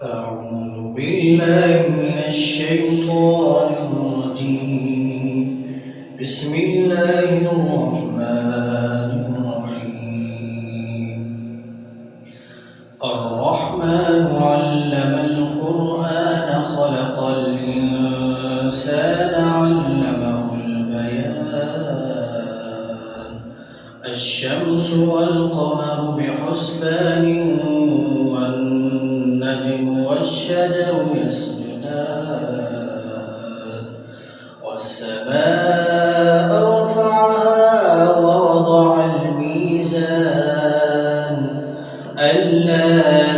أعوذ بالله من الشيطان الرجيم. بسم الله الرحمن الرحيم. الرحمن علم القرآن خلق الإنسان علمه البيان. الشمس والقمر بحسبان والنجم والشجر يسجدان والسماء رفعها ووضع الميزان ألا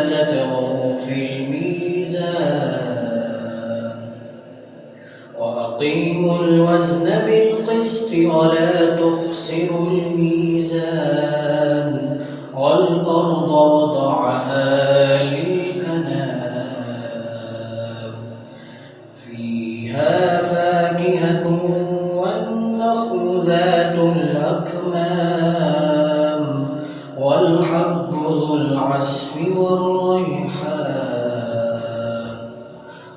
تطغوا في الميزان وأقيموا الوزن بالقسط ولا تخسروا الميزان والأرض وضعها للأنام فيها فاكهة والنخل ذات الأكمام والحب ذو العصف والريحان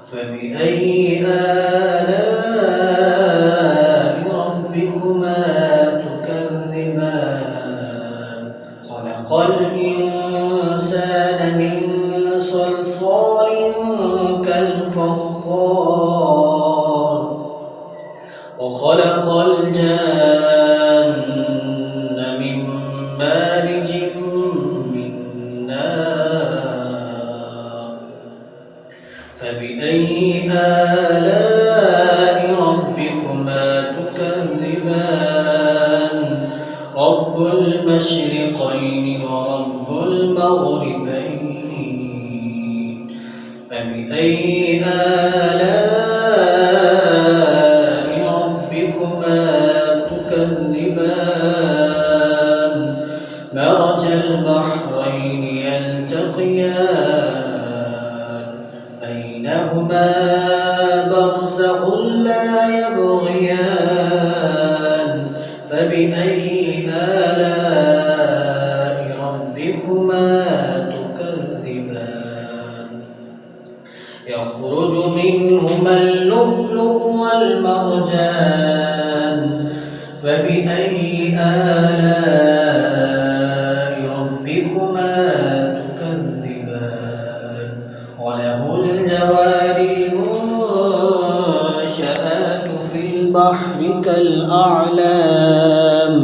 فبأي آلاء ربكما تكذبان خلق الإنسان من صلصال كالفخار وخلق الجن من مارج من نار فبأي آلاء ربكما تكذبان رب المشرقين ورب المغربين فبأي آلاء ربكما تكذبان مرج البحرين يلتقيان بينهما برزخ لا يبغيان فبأي آلاء ربكما تكذبان يخرج منهما اللؤلؤ والمرجان فبأي آلاء ربكما تكذبان وله الجوار المنشآت في البحر كالأعلام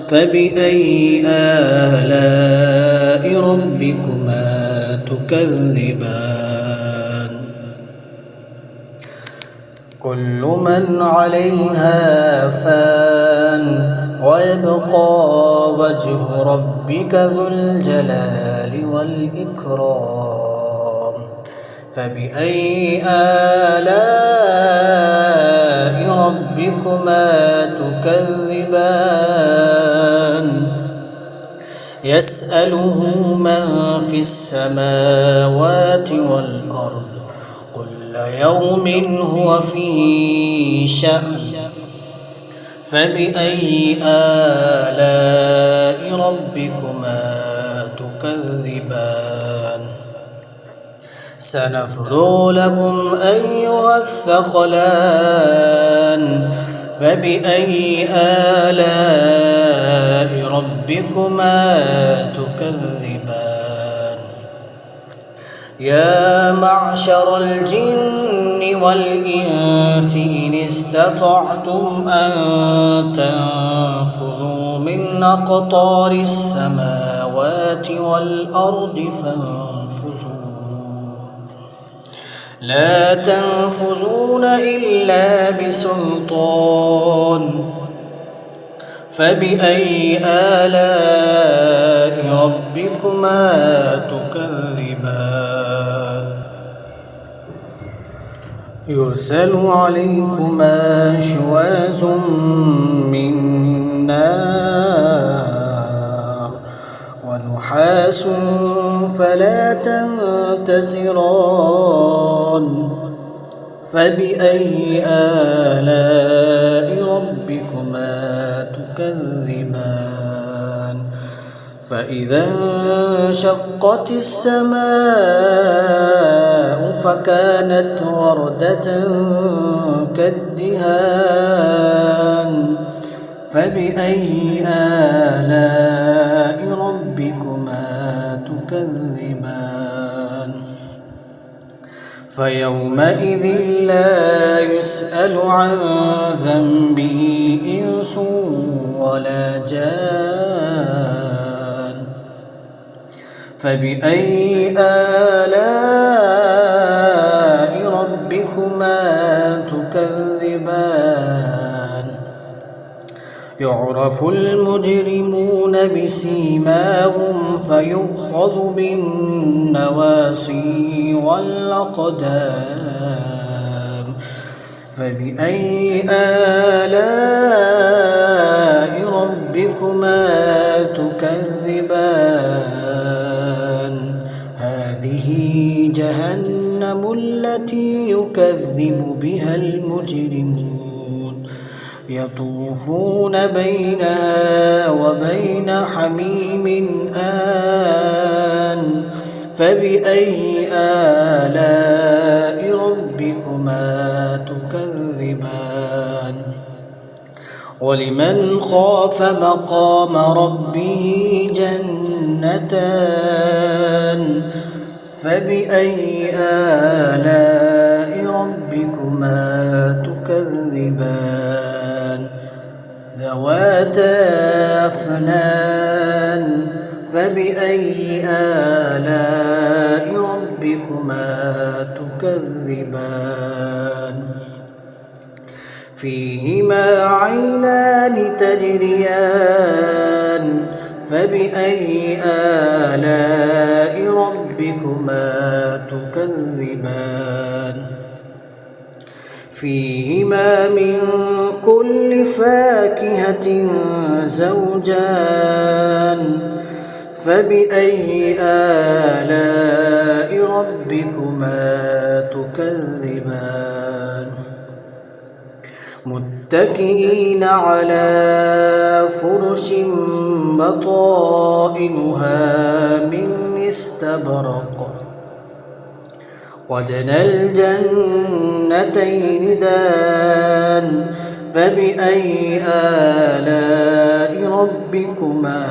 فبأي آلاء ربكما تكذبان كل من عليها فان ويبقى وجه ربك ذو الجلال والإكرام فبأي آلاء ربكما تكذبان يسأله من في السماوات والأرض كل يوم هو في شأن فبأي آلاء ربكما تكذبان سنفرغ لكم أيها الثقلان فبأي آلاء ربكما تكذبان يا معشر الجن والإنس إن استطعتم أن تنفذوا من أقطار السماوات والأرض فانفذوا لا تنفذون إلا بسلطان فبأي آلاء ربكما تكذبان يرسل عليكما شواظ من نار ونحاس فلا تنتصران فبأي آلاء ربكما تكذبان فإذا انشقت السماء فكانت وردة كالدهان فبأي آلاء ربكما تكذبان فيومئذ لا يسأل عن ذنبه إنس ولا جان فبأي آلاء ربكما تكذبان يعرف المجرمون بسيماهم فيؤخذ بالنواصي والأقدام فبأي آلاء ربكما تكذبان هذه جهنم التي يكذب بها المجرمون يطوفون بينها وبين حميم آن فبأي آلاء ربكما تكذبان ولمن خاف مقام ربه جنتان فبأي آلاء ربكما تكذبان ذواتا أفنان فبأي آلاء ربكما تكذبان فيهما عينان تجريان فبأي آلاء ربكما تكذبان فيهما من كل فاكهة زوجان فبأي آلاء ربكما تكذبان متكئين على فرش بطائنها من استبرق وجنى الجنتين دان فبأي آلاء ربكما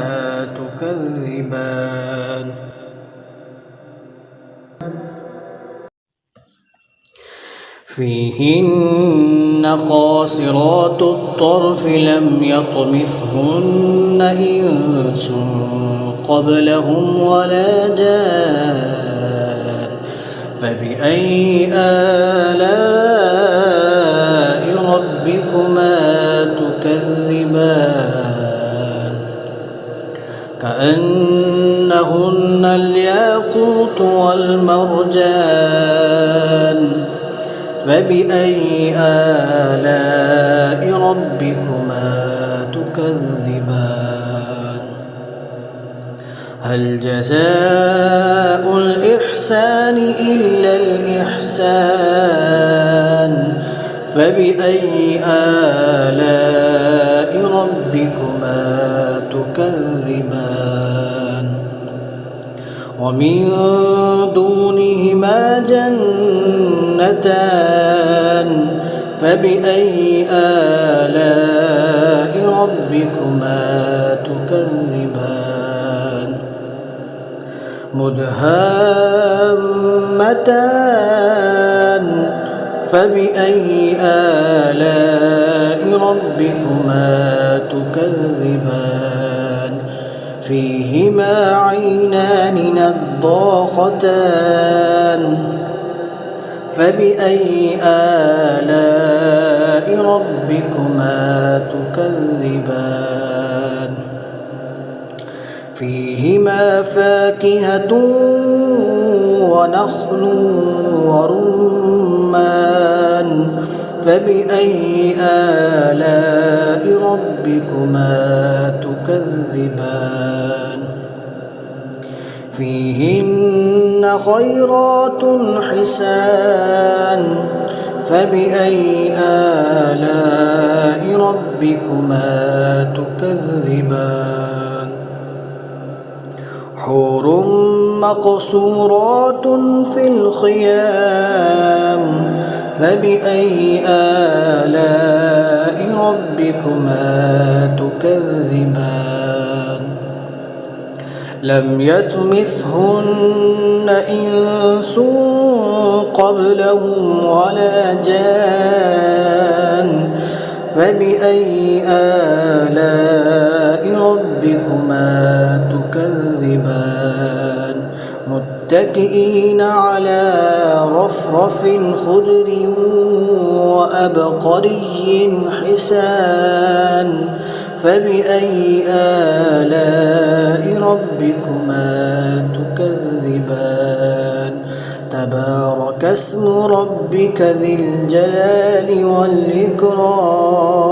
تكذبان فيهن قاصرات الطرف لم يطمثهن إنس قبلهم ولا جان فبأي آلاء ربكما تكذبان كأنهن الياقوت والمرجان فبأي آلاء ربكما تكذبان هل جزاء الإحسان إلا الإحسان فبأي آلاء ربكما تكذبان ومن دونهما جنتان فبأي آلاء ربكما تكذبان مدهامتان فبأي آلاء ربكما تكذبان فيهما عينان نضاختان فبأي آلاء ربكما تكذبان فيهما فاكهة ونخل ورمان فبأي آلاء ربكما تكذبان فيهن خيرات حسان فبأي آلاء ربكما تكذبان حور مقصورات في الخيام فبأي آلاء ربكما تكذبان لم يطمثهن إنس قبلهم ولا جان فبأي آلاء ربكما تكذبان متكئين على رفرف خضر وأبقري حسان فبأي آلاء ربكما تكذبان تبارك اسم ربك ذي الجلال والإكرام